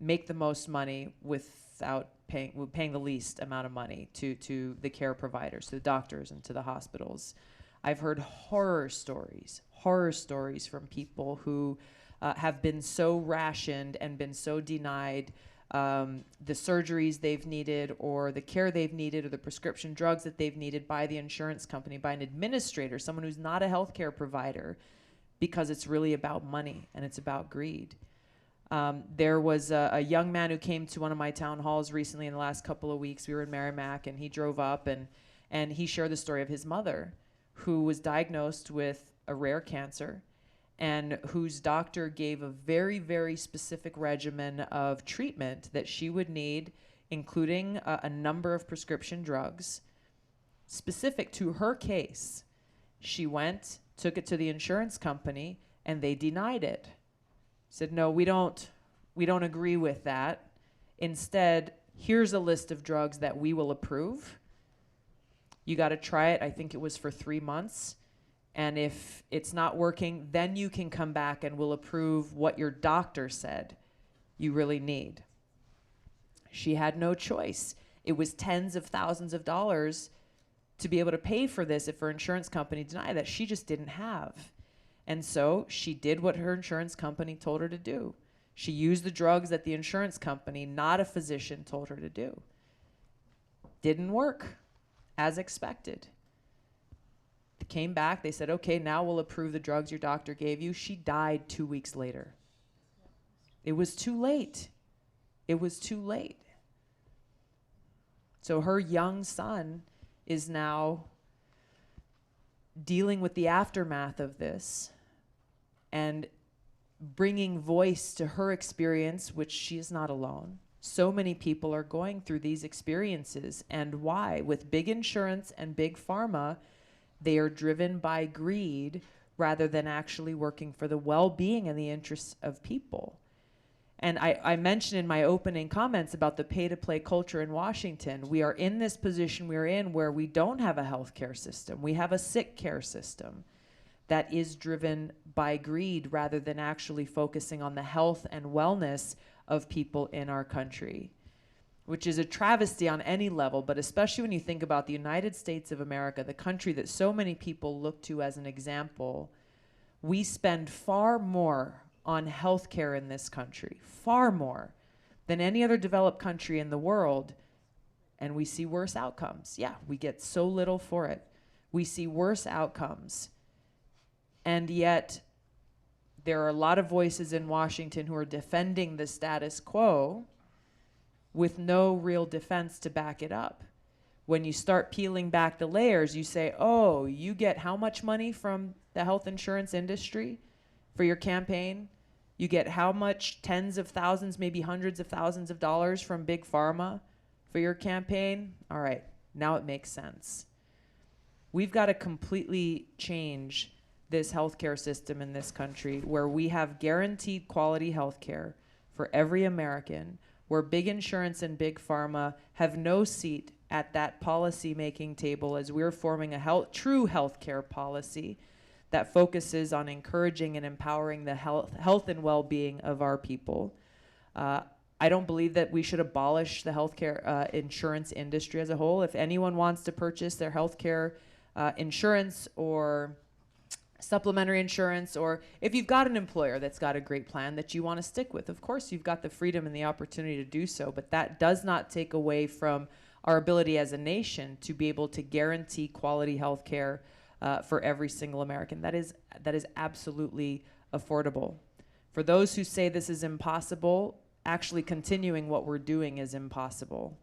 make the most money without paying the least amount of money to the care providers, to the doctors and to the hospitals. I've heard horror stories from people who have been so rationed and been so denied the surgeries they've needed or the care they've needed or the prescription drugs that they've needed by the insurance company, by an administrator, someone who's not a healthcare provider, because it's really about money and it's about greed. There was a young man who came to one of my town halls recently in the last couple of weeks. We were in Merrimack, and he drove up and he shared the story of his mother, who was diagnosed with a rare cancer and whose doctor gave a very, very specific regimen of treatment that she would need, including a number of prescription drugs specific to her case. She went, took it to the insurance company, and they denied it. Said, no, we don't agree with that. Instead, here's a list of drugs that we will approve. You got to try it. I think it was for 3 months. And if it's not working, then you can come back and we'll approve what your doctor said you really need. She had no choice. It was tens of thousands of dollars to be able to pay for this if her insurance company denied that. She just didn't have. And so she did what her insurance company told her to do. She used the drugs that the insurance company, not a physician, told her to do. Didn't work as expected. They came back, they said, okay, now we'll approve the drugs your doctor gave you. She died 2 weeks later. It was too late. It was too late. So her young son is now dealing with the aftermath of this and bringing voice to her experience, which she is not alone. So many people are going through these experiences. And why? With big insurance and big pharma, they are driven by greed rather than actually working for the well-being and the interests of people. And I mentioned in my opening comments about the pay-to-play culture in Washington. We are in this position we're in where we don't have a healthcare system. We have a sick care system that is driven by greed rather than actually focusing on the health and wellness of people in our country, which is a travesty on any level, but especially when you think about the United States of America, the country that so many people look to as an example. We spend far more on healthcare in this country, far more than any other developed country in the world, and we see worse outcomes. Yeah, we get so little for it. We see worse outcomes. And yet, there are a lot of voices in Washington who are defending the status quo with no real defense to back it up. When you start peeling back the layers, you say, oh, you get how much money from the health insurance industry for your campaign? You get how much, tens of thousands, maybe hundreds of thousands of dollars from big pharma for your campaign? All right, now it makes sense. We've got to completely change this healthcare system in this country where we have guaranteed quality healthcare for every American, where big insurance and big pharma have no seat at that policy-making table as we're forming a true healthcare policy that focuses on encouraging and empowering the health and well-being of our people. I don't believe that we should abolish the healthcare insurance industry as a whole. If anyone wants to purchase their healthcare insurance or supplementary insurance, or if you've got an employer that's got a great plan that you want to stick with, of course you've got the freedom and the opportunity to do so, but that does not take away from our ability as a nation to be able to guarantee quality health care for every single American. That is absolutely affordable. For those who say this is impossible, actually continuing what we're doing is impossible.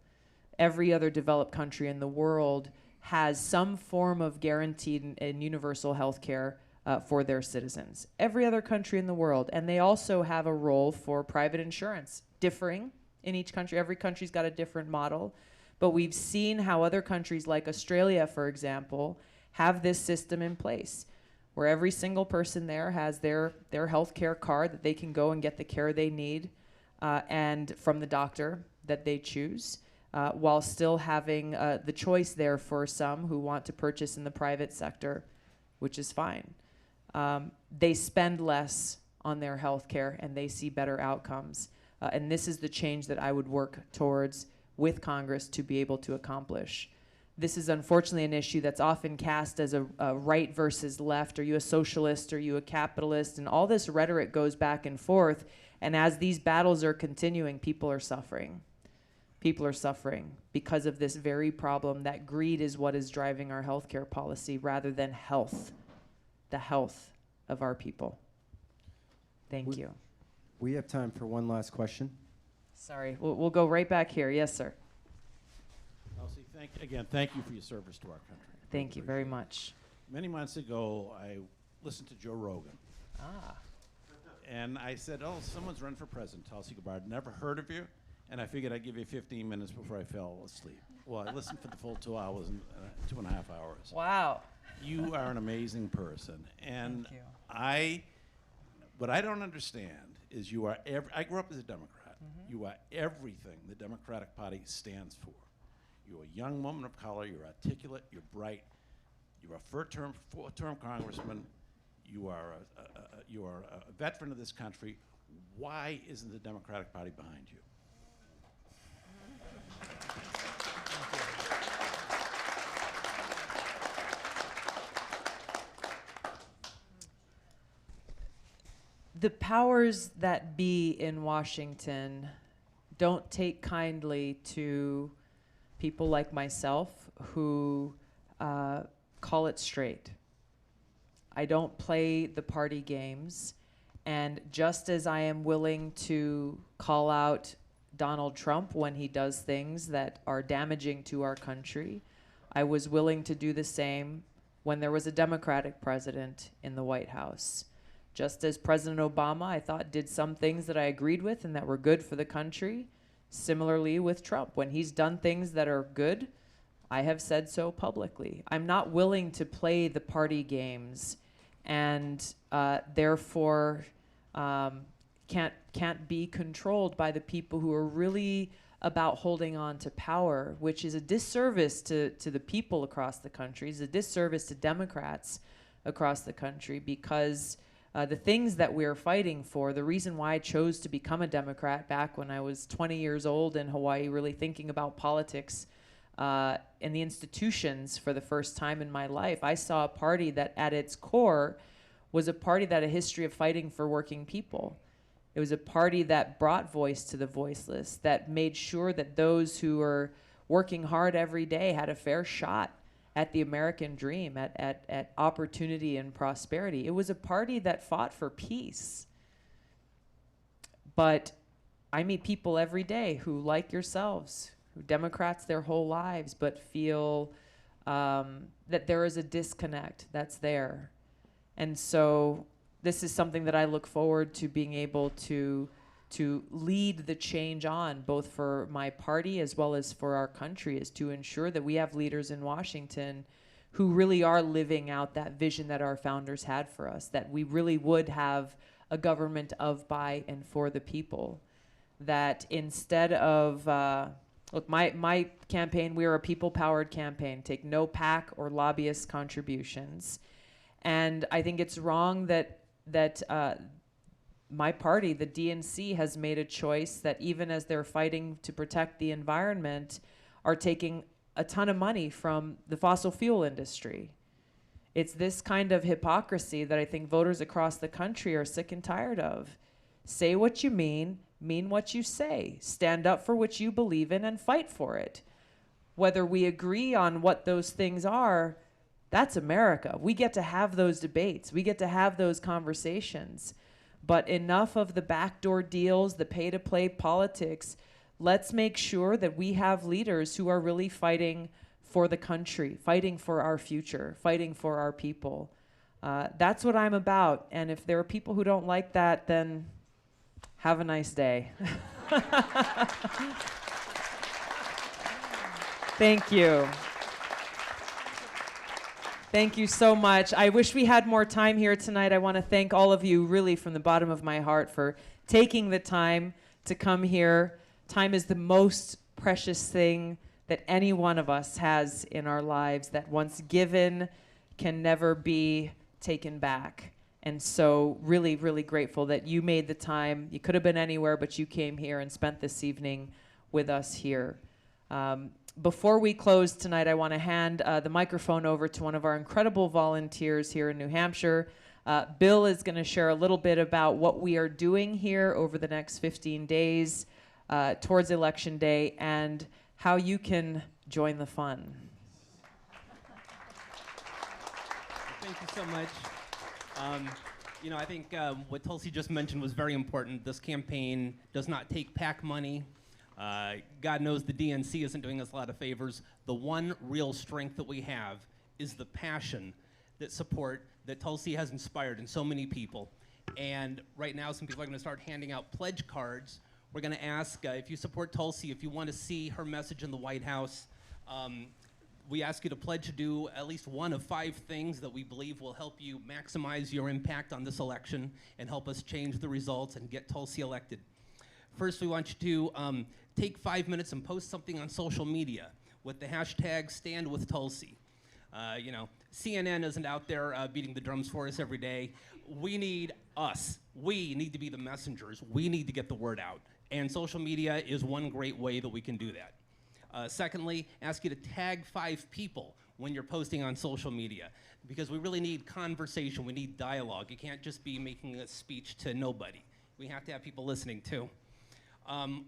Every other developed country in the world has some form of guaranteed and universal health care for their citizens. Every other country in the world. And they also have a role for private insurance, differing in each country. Every country's got a different model. But we've seen how other countries like Australia, for example, have this system in place where every single person there has their health care card that they can go and get the care they need and from the doctor that they choose, while still having the choice there for some who want to purchase in the private sector, which is fine. They spend less on their health care and they see better outcomes. And this is the change that I would work towards with Congress to be able to accomplish. This is unfortunately an issue that's often cast as a right versus left. Are you a socialist? Are you a capitalist? And all this rhetoric goes back and forth. And as these battles are continuing, people are suffering. People are suffering because of this very problem that greed is what is driving our healthcare policy rather than health, the health of our people. Thank you. We have time for one last question. Sorry, we'll go right back here. Yes, sir. Tulsi, thank you for your service to our country. Thank you very much. Many months ago, I listened to Joe Rogan. And I said, oh, someone's running for president, Tulsi Gabbard. Never heard of you. And I figured I'd give you 15 minutes before I fell asleep. Well, I listened for the full 2 hours and 2.5 hours. Wow. You are an amazing person. And Thank you. What I don't understand is I grew up as a Democrat. You are everything the Democratic Party stands for. You're a young woman of color, you're articulate, you're bright, you're a four-term congressman, you are a veteran of this country. Why isn't the Democratic Party behind you? The powers that be in Washington don't take kindly to people like myself who call it straight. I don't play the party games, and just as I am willing to call out Donald Trump when he does things that are damaging to our country, I was willing to do the same when there was a Democratic president in the White House. Just as President Obama, I thought, did some things that I agreed with and that were good for the country. Similarly with Trump, when he's done things that are good, I have said so publicly. I'm not willing to play the party games, and therefore can't be controlled by the people who are really about holding on to power, which is a disservice to the people across the country. It's a disservice to Democrats across the country, because the things that we're fighting for, the reason why I chose to become a Democrat back when I was 20 years old in Hawaii, really thinking about politics and the institutions for the first time in my life, I saw a party that at its core was a party that had a history of fighting for working people. It was a party that brought voice to the voiceless, that made sure that those who are working hard every day had a fair shot at the American dream, at opportunity and prosperity. It was a party that fought for peace. But I meet people every day who, like yourselves, who Democrats their whole lives, but feel that there is a disconnect that's there. And so this is something that I look forward to being able to lead the change on, both for my party as well as for our country, is to ensure that we have leaders in Washington who really are living out that vision that our founders had for us, that we really would have a government of, by, and for the people. That instead of, look, my campaign, we are a people-powered campaign, take no PAC or lobbyist contributions. And I think it's wrong that my party, the DNC, has made a choice that even as they're fighting to protect the environment, are taking a ton of money from the fossil fuel industry. It's this kind of hypocrisy that I think voters across the country are sick and tired of. Say what you mean what you say. Stand up for what you believe in and fight for it. Whether we agree on what those things are, that's America. We get to have those debates. We get to have those conversations. But enough of the backdoor deals, the pay-to-play politics. Let's make sure that we have leaders who are really fighting for the country, fighting for our future, fighting for our people. That's what I'm about. And if there are people who don't like that, then have a nice day. Thank you. Thank you so much. I wish we had more time here tonight. I want to thank all of you really from the bottom of my heart for taking the time to come here. Time is the most precious thing that any one of us has in our lives, that once given can never be taken back. And so really, really grateful that you made the time. You could have been anywhere, but you came here and spent this evening with us here. Before we close tonight, I want to hand the microphone over to one of our incredible volunteers here in New Hampshire. Bill is going to share a little bit about what we are doing here over the next 15 days towards Election Day and how you can join the fun. Thank you so much. You know, I think what Tulsi just mentioned was very important. This campaign does not take PAC money. God knows the DNC isn't doing us a lot of favors. The one real strength that we have is the passion that Tulsi has inspired in so many people. And right now, some people are going to start handing out pledge cards. We're going to ask if you support Tulsi, if you want to see her message in the White House, we ask you to pledge to do at least one of 5 things that we believe will help you maximize your impact on this election and help us change the results and get Tulsi elected. First, we want you to take 5 minutes and post something on social media with the hashtag #StandWithTulsi. You know, CNN isn't out there beating the drums for us every day. We need us. We need to be the messengers. We need to get the word out. And social media is one great way that we can do that. Secondly, ask you to tag 5 people when you're posting on social media, because we really need conversation. We need dialogue. You can't just be making a speech to nobody. We have to have people listening too.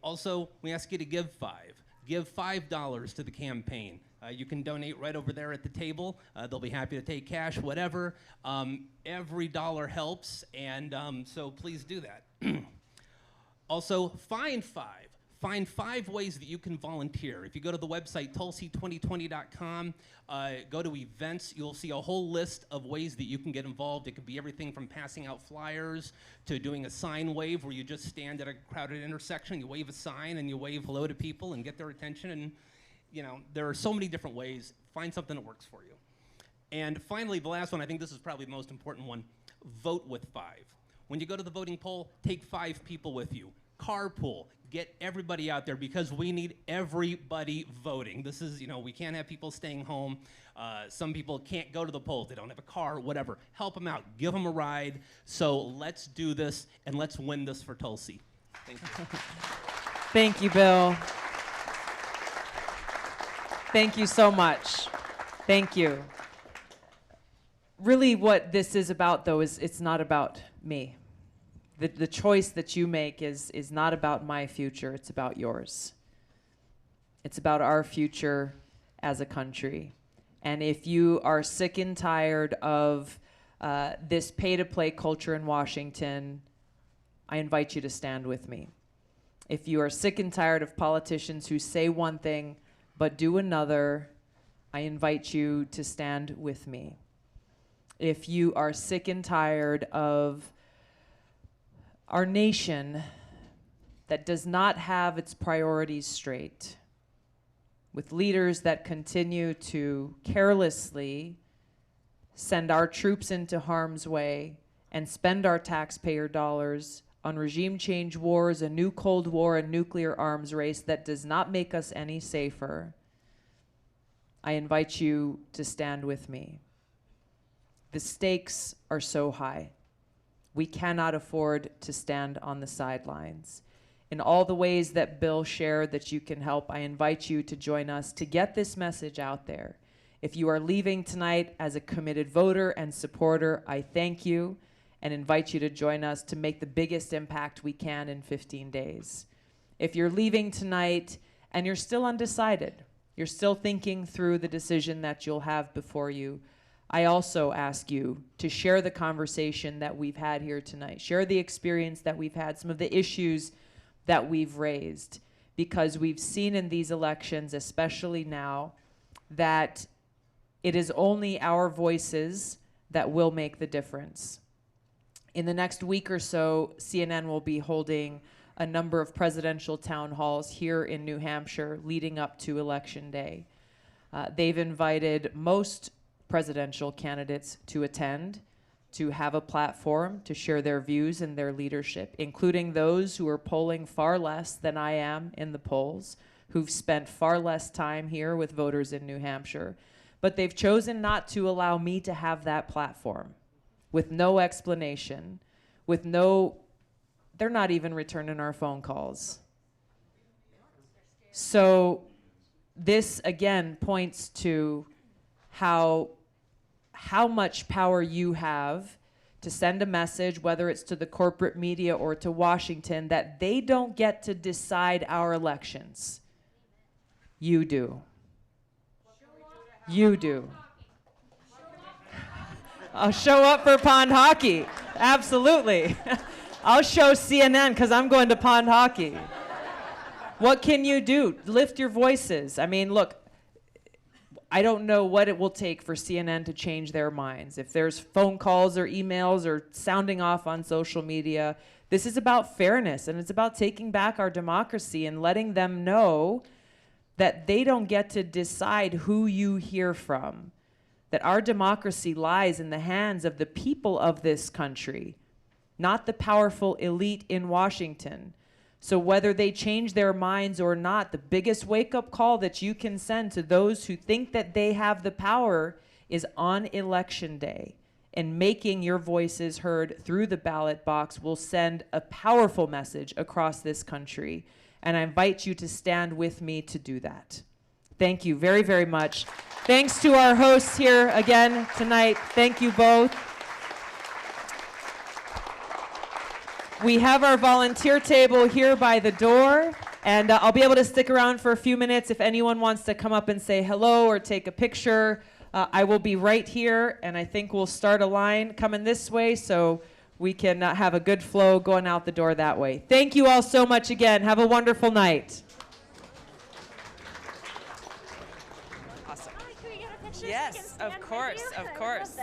Also, we ask you to give 5. Give $5 to the campaign. You can donate right over there at the table. They'll be happy to take cash, whatever. Every dollar helps, and so please do that. Also, find 5. Find 5 ways that you can volunteer. If you go to the website, tulsi2020.com, go to events, you'll see a whole list of ways that you can get involved. It could be everything from passing out flyers to doing a sign wave where you just stand at a crowded intersection, you wave a sign and you wave hello to people and get their attention. And you know, there are so many different ways. Find something that works for you. And finally, the last one, I think this is probably the most important one, vote with 5. When you go to the voting poll, take 5 people with you. Carpool. Get everybody out there because we need everybody voting. This is, you know, we can't have people staying home. Some people can't go to the polls. They don't have a car, whatever. Help them out. Give them a ride. So let's do this and let's win this for Tulsi. Thank you. Thank you, Bill. Thank you so much. Thank you. Really what this is about, though, is it's not about me. The choice that you make is not about my future, it's about yours. It's about our future as a country. And if you are sick and tired of this pay-to-play culture in Washington, I invite you to stand with me. If you are sick and tired of politicians who say one thing but do another, I invite you to stand with me. If you are sick and tired of our nation that does not have its priorities straight, with leaders that continue to carelessly send our troops into harm's way and spend our taxpayer dollars on regime change wars, a new Cold War, and nuclear arms race that does not make us any safer, I invite you to stand with me. The stakes are so high. We cannot afford to stand on the sidelines. In all the ways that Bill shared that you can help, I invite you to join us to get this message out there. If you are leaving tonight as a committed voter and supporter, I thank you and invite you to join us to make the biggest impact we can in 15 days. If you're leaving tonight and you're still undecided, you're still thinking through the decision that you'll have before you, I also ask you to share the conversation that we've had here tonight. Share the experience that we've had, some of the issues that we've raised, because we've seen in these elections, especially now, that it is only our voices that will make the difference. In the next week or so, CNN will be holding a number of presidential town halls here in New Hampshire leading up to Election Day. They've invited most presidential candidates to attend, to have a platform to share their views and their leadership, including those who are polling far less than I am in the polls, who've spent far less time here with voters in New Hampshire. But they've chosen not to allow me to have that platform. with no explanation, with no, they're not even returning our phone calls. So this again points to how much power you have to send a message, whether it's to the corporate media or to Washington, that they don't get to decide our elections. You do. You do. I'll show up for pond hockey. Absolutely. I'll show CNN because I'm going to pond hockey. What can you do? Lift your voices. I mean, look, I don't know what it will take for CNN to change their minds. If there's phone calls or emails or sounding off on social media, this is about fairness, and it's about taking back our democracy and letting them know that they don't get to decide who you hear from, that our democracy lies in the hands of the people of this country, not the powerful elite in Washington. So whether they change their minds or not, the biggest wake-up call that you can send to those who think that they have the power is on Election Day. And making your voices heard through the ballot box will send a powerful message across this country. And I invite you to stand with me to do that. Thank you very, very much. Thanks to our hosts here again tonight. Thank you both. We have our volunteer table here by the door, and I'll be able to stick around for a few minutes if anyone wants to come up and say hello or take a picture. I will be right here, and I think we'll start a line coming this way so we can have a good flow going out the door that way. Thank you all so much again. Have a wonderful night. Awesome. Yes, of course, of course.